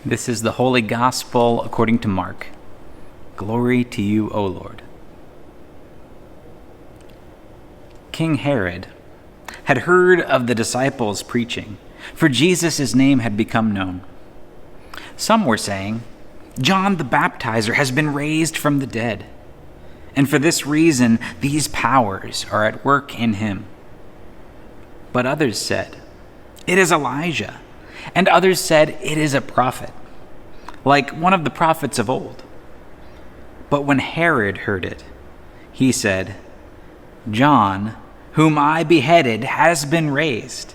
This is the Holy Gospel according to Mark. Glory to you, O Lord. King Herod had heard of the disciples preaching, for Jesus' name had become known. Some were saying, "John the Baptizer has been raised from the dead, and for this reason these powers are at work in him." But others said, "It is Elijah." And others said, "It is a prophet, like one of the prophets of old." But when Herod heard it, he said, "John, whom I beheaded, has been raised."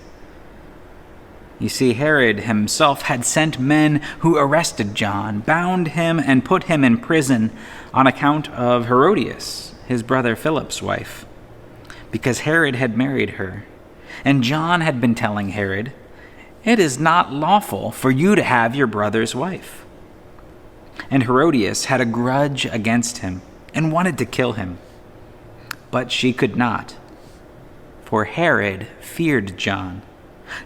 You see, Herod himself had sent men who arrested John, bound him, and put him in prison on account of Herodias, his brother Philip's wife, because Herod had married her. And John had been telling Herod, "It is not lawful for you to have your brother's wife." And Herodias had a grudge against him and wanted to kill him. But she could not, for Herod feared John,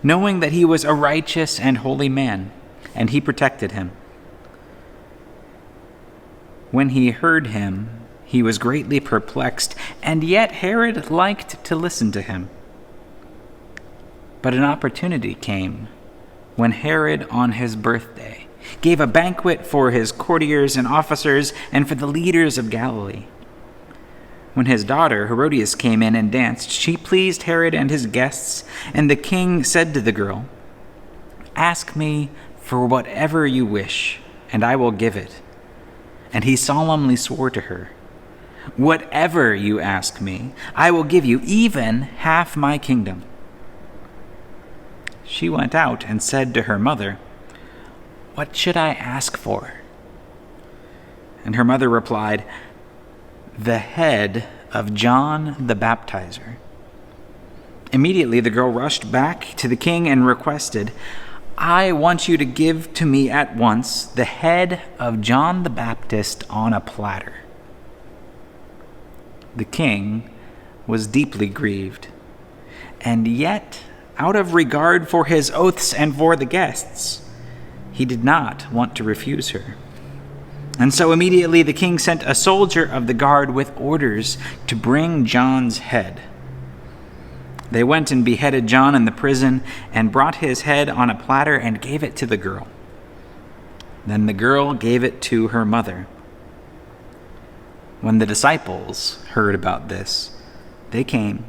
knowing that he was a righteous and holy man, and he protected him. When he heard him, he was greatly perplexed, and yet Herod liked to listen to him. But an opportunity came when Herod, on his birthday, gave a banquet for his courtiers and officers and for the leaders of Galilee. When his daughter Herodias came in and danced, she pleased Herod and his guests, and the king said to the girl, "Ask me for whatever you wish, and I will give it." And he solemnly swore to her, "Whatever you ask me, I will give you, even half my kingdom." She went out and said to her mother, "What should I ask for?" And her mother replied, "The head of John the Baptizer." Immediately the girl rushed back to the king and requested, "I want you to give to me at once the head of John the Baptist on a platter." The king was deeply grieved, and yet, out of regard for his oaths and for the guests, he did not want to refuse her. And so immediately the king sent a soldier of the guard with orders to bring John's head. They went and beheaded John in the prison and brought his head on a platter and gave it to the girl. Then the girl gave it to her mother. When the disciples heard about this, they came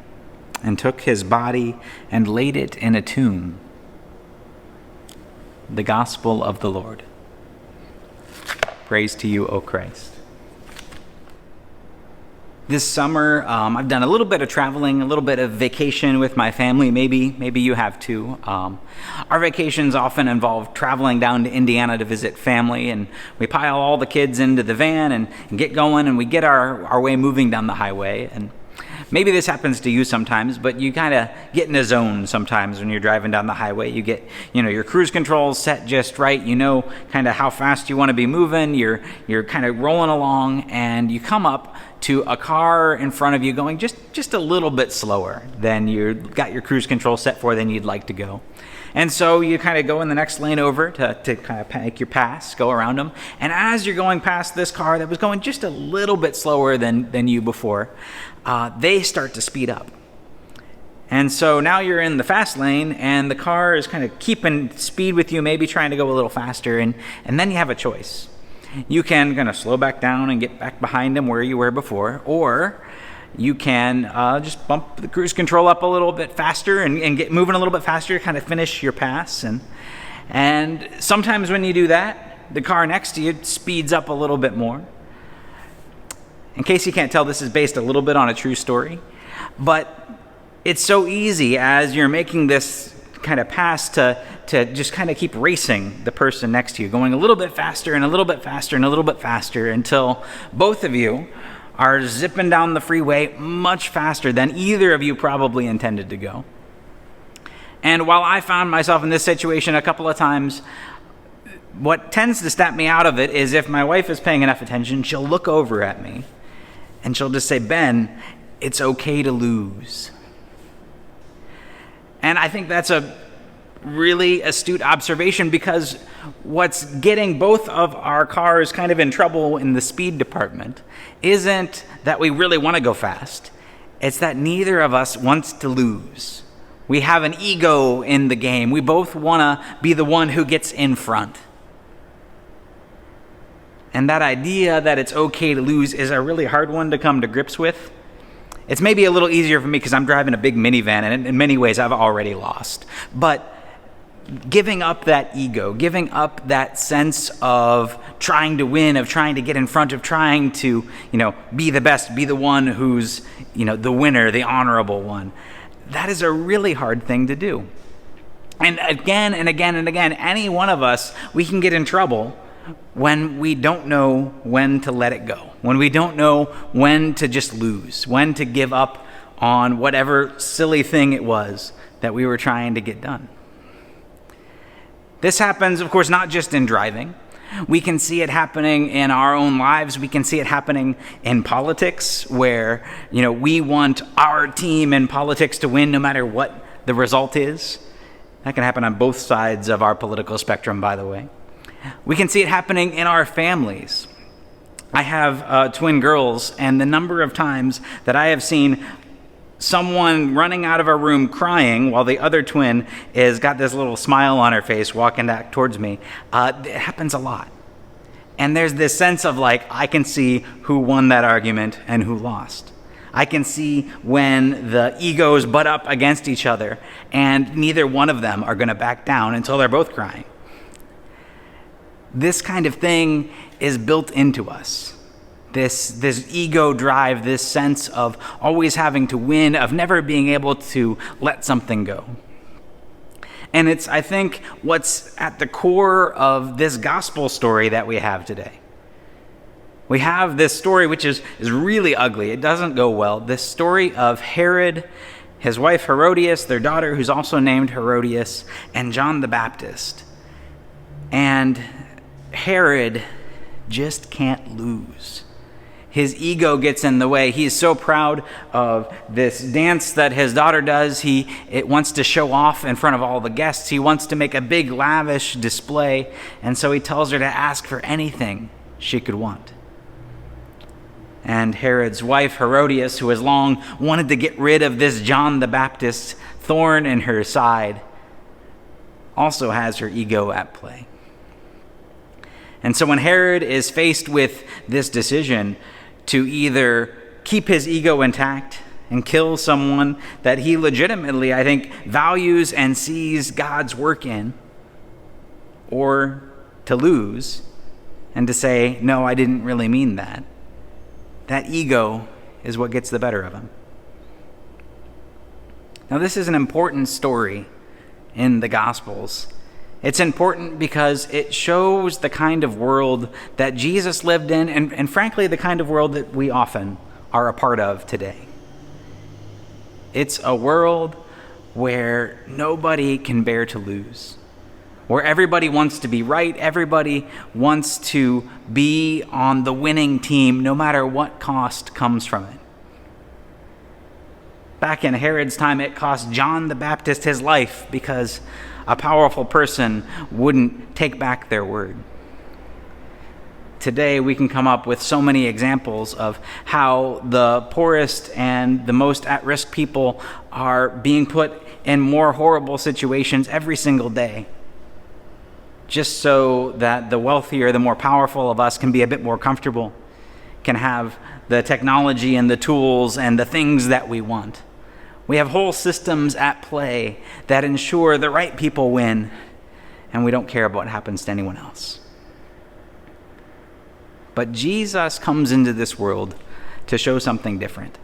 and took his body and laid it in a tomb. The Gospel of the Lord. Praise to you, O Christ. This summer, I've done a little bit of traveling, a little bit of vacation with my family. Maybe you have too. Our vacations often involve traveling down to Indiana to visit family, and we pile all the kids into the van and get going, and we get our way moving down the highway. And maybe this happens to you sometimes, but you kind of get in a zone sometimes when you're driving down the highway. You get, your cruise controls set just right. You know kind of how fast you want to be moving. You're kind of rolling along, and you come up to a car in front of you going just a little bit slower than you got your cruise control set for than you'd like to go. And so you kind of go in the next lane over to kind of make your pass, go around them. And as you're going past this car that was going just a little bit slower than you before, they start to speed up. And so now you're in the fast lane, and the car is kind of keeping speed with you, maybe trying to go a little faster. And then you have a choice. You can kind of slow back down and get back behind them where you were before, or you can just bump the cruise control up a little bit faster and get moving a little bit faster, kind of finish your pass. And sometimes when you do that, the car next to you speeds up a little bit more. In case you can't tell, this is based a little bit on a true story, but it's so easy as you're making this kind of pass to just kind of keep racing the person next to you, going a little bit faster and a little bit faster and a little bit faster until both of you are zipping down the freeway much faster than either of you probably intended to go. And while I found myself in this situation a couple of times, what tends to snap me out of it is if my wife is paying enough attention, she'll look over at me and she'll just say, "Ben, it's okay to lose." And I think that's a really astute observation, because what's getting both of our cars kind of in trouble in the speed department isn't that we really want to go fast. It's that neither of us wants to lose. We have an ego in the game. We both want to be the one who gets in front. And that idea that it's okay to lose is a really hard one to come to grips with. It's maybe a little easier for me because I'm driving a big minivan, and in many ways I've already lost. But giving up that ego, giving up that sense of trying to win, of trying to get in front, of trying to, be the best, be the one who's, the winner, the honorable one. That is a really hard thing to do. And again and again and again, any one of us, we can get in trouble when we don't know when to let it go, when we don't know when to just lose, when to give up on whatever silly thing it was that we were trying to get done. This happens, of course, not just in driving. We can see it happening in our own lives. We can see it happening in politics, where, we want our team in politics to win no matter what the result is. That can happen on both sides of our political spectrum, by the way. We can see it happening in our families. I have twin girls, and the number of times that I have seen someone running out of a room crying while the other twin is got this little smile on her face walking back towards me, it happens a lot. And there's this sense of I can see who won that argument and who lost. I can see when the egos butt up against each other and neither one of them are going to back down until they're both crying. This kind of thing is built into us. This ego drive, this sense of always having to win, of never being able to let something go. And it's, I think, what's at the core of this gospel story that we have today. We have this story which is really ugly. It doesn't go well. This story of Herod, his wife Herodias, their daughter who's also named Herodias, and John the Baptist. And Herod just can't lose. His ego gets in the way. He's so proud of this dance that his daughter does. It wants to show off in front of all the guests. He wants to make a big lavish display. And so he tells her to ask for anything she could want. And Herod's wife, Herodias, who has long wanted to get rid of this John the Baptist thorn in her side, also has her ego at play. And so when Herod is faced with this decision to either keep his ego intact and kill someone that he legitimately, I think, values and sees God's work in, or to lose and to say, no, I didn't really mean that, that ego is what gets the better of him. Now, this is an important story in the Gospels. It's important because it shows the kind of world that Jesus lived in, and frankly, the kind of world that we often are a part of today. It's a world where nobody can bear to lose, where everybody wants to be right, everybody wants to be on the winning team, no matter what cost comes from it. Back in Herod's time, it cost John the Baptist his life because a powerful person wouldn't take back their word. Today, we can come up with so many examples of how the poorest and the most at-risk people are being put in more horrible situations every single day, just so that the wealthier, the more powerful of us can be a bit more comfortable, can have the technology and the tools and the things that we want. We have whole systems at play that ensure the right people win, and we don't care about what happens to anyone else. But Jesus comes into this world to show something different.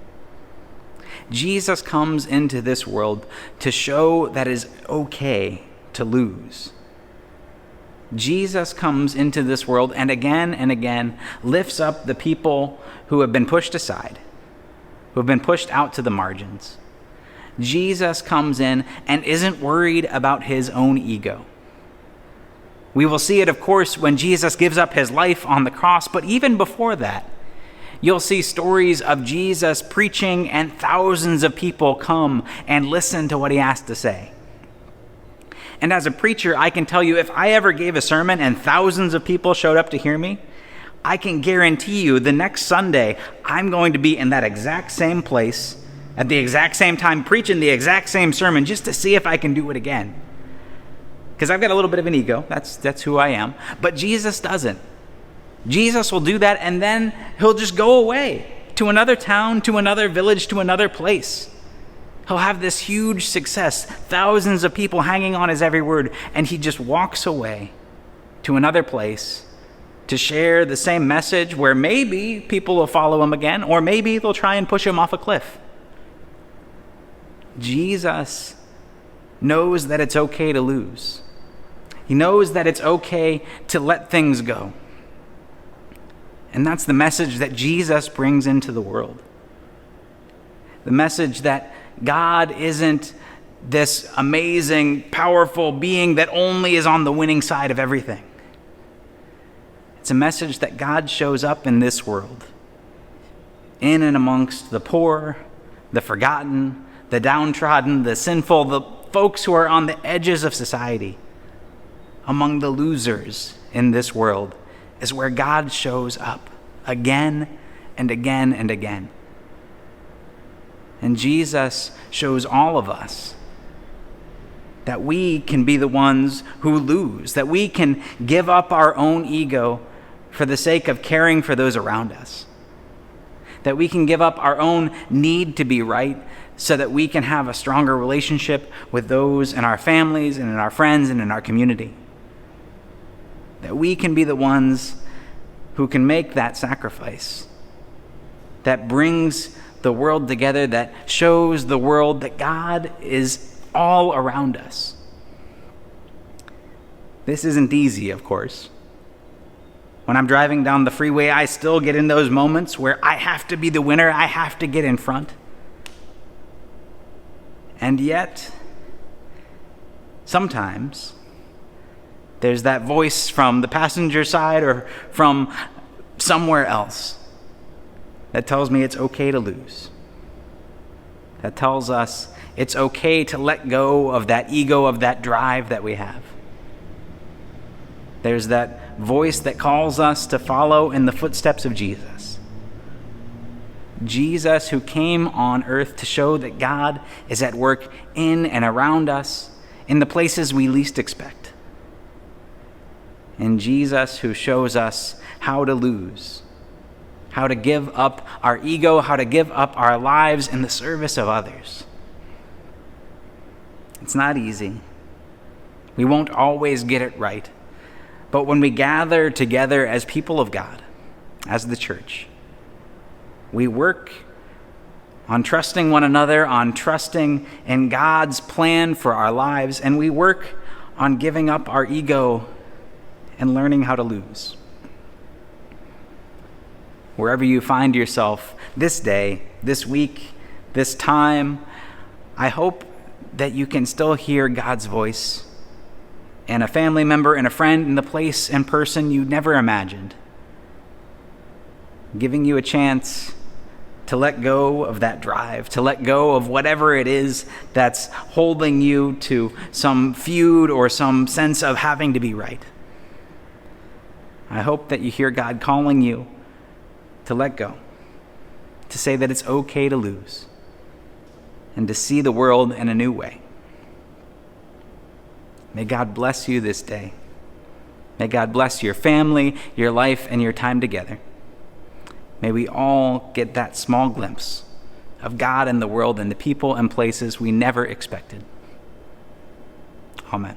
Jesus comes into this world to show that it is okay to lose. Jesus comes into this world and again lifts up the people who have been pushed aside, who have been pushed out to the margins. Jesus comes in and isn't worried about his own ego. We will see it, of course, when Jesus gives up his life on the cross, but even before that, you'll see stories of Jesus preaching and thousands of people come and listen to what he has to say. And as a preacher, I can tell you, if I ever gave a sermon and thousands of people showed up to hear me, I can guarantee you the next Sunday, I'm going to be in that exact same place at the exact same time, preaching the exact same sermon, just to see if I can do it again. Because I've got a little bit of an ego. That's who I am. But Jesus doesn't. Jesus will do that, and then he'll just go away to another town, to another village, to another place. He'll have this huge success, thousands of people hanging on his every word, and he just walks away to another place to share the same message where maybe people will follow him again, or maybe they'll try and push him off a cliff. Jesus knows that it's okay to lose. He knows that it's okay to let things go. And that's the message that Jesus brings into the world. The message that God isn't this amazing, powerful being that only is on the winning side of everything. It's a message that God shows up in this world, in and amongst the poor, the forgotten, the downtrodden, the sinful, the folks who are on the edges of society, among the losers in this world, is where God shows up again and again and again. And Jesus shows all of us that we can be the ones who lose, that we can give up our own ego for the sake of caring for those around us, that we can give up our own need to be right so that we can have a stronger relationship with those in our families and in our friends and in our community, that we can be the ones who can make that sacrifice that brings the world together, that shows the world that God is all around us. This isn't easy, of course. When I'm driving down the freeway, I still get in those moments where I have to be the winner, I have to get in front. And yet, sometimes, there's that voice from the passenger side or from somewhere else that tells me it's okay to lose. That tells us it's okay to let go of that ego, of that drive that we have. There's that voice that calls us to follow in the footsteps of Jesus. Jesus, who came on earth to show that God is at work in and around us in the places we least expect. And Jesus, who shows us how to lose, how to give up our ego, how to give up our lives in the service of others. It's not easy. We won't always get it right. But when we gather together as people of God, as the church, we work on trusting one another, on trusting in God's plan for our lives, and we work on giving up our ego and learning how to lose. Wherever you find yourself this day, this week, this time, I hope that you can still hear God's voice and a family member and a friend in the place and person you never imagined, giving you a chance to let go of that drive, to let go of whatever it is that's holding you to some feud or some sense of having to be right. I hope that you hear God calling you to let go, to say that it's okay to lose, and to see the world in a new way. May God bless you this day. May God bless your family, your life, and your time together. May we all get that small glimpse of God and the world and the people and places we never expected. Amen.